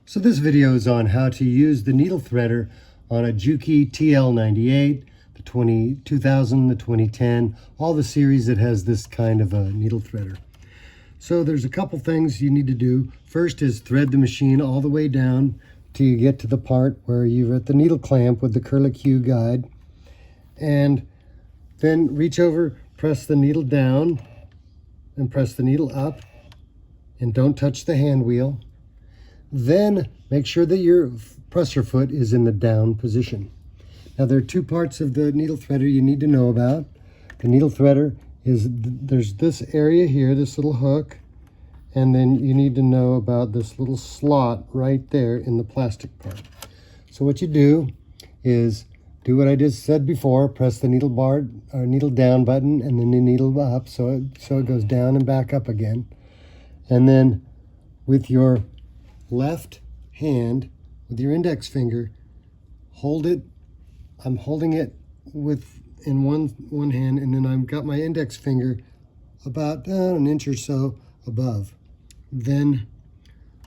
So this video is on how to use the needle threader on a Juki TL98, the 2000, the 2010, all the series that has this kind of a needle threader. So there's a couple things you need to do. First is thread the machine all the way down till you get to the part where you're at the needle clamp with the curlicue guide. And then reach over, press the needle down and press the needle up, and don't touch the hand wheel. Then make sure that your presser foot is in the down position. Now there are two parts of the needle threader you need to know about. The needle threader is, there's this area here, this little hook, and then you need to know about this little slot right there in the plastic part. So what you do is do what I just said before, press the needle bar or needle down button and then the needle up so it goes down and back up again. And then with your left hand, with your index finger, hold it. I'm holding it in one hand, and then I've got my index finger about an inch or so above. Then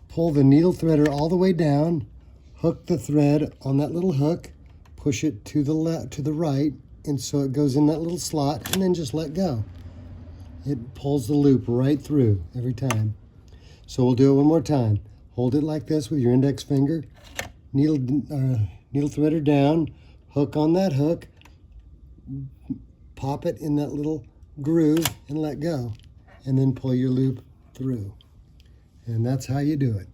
pull the needle threader all the way down, hook the thread on that little hook, push it to the right, and so it goes in that little slot, and then just let go. It pulls the loop right through every time. So we'll do it one more time. Hold it like this with your index finger, needle threader down, hook on that hook, pop it in that little groove and let go, and then pull your loop through. And that's how you do it.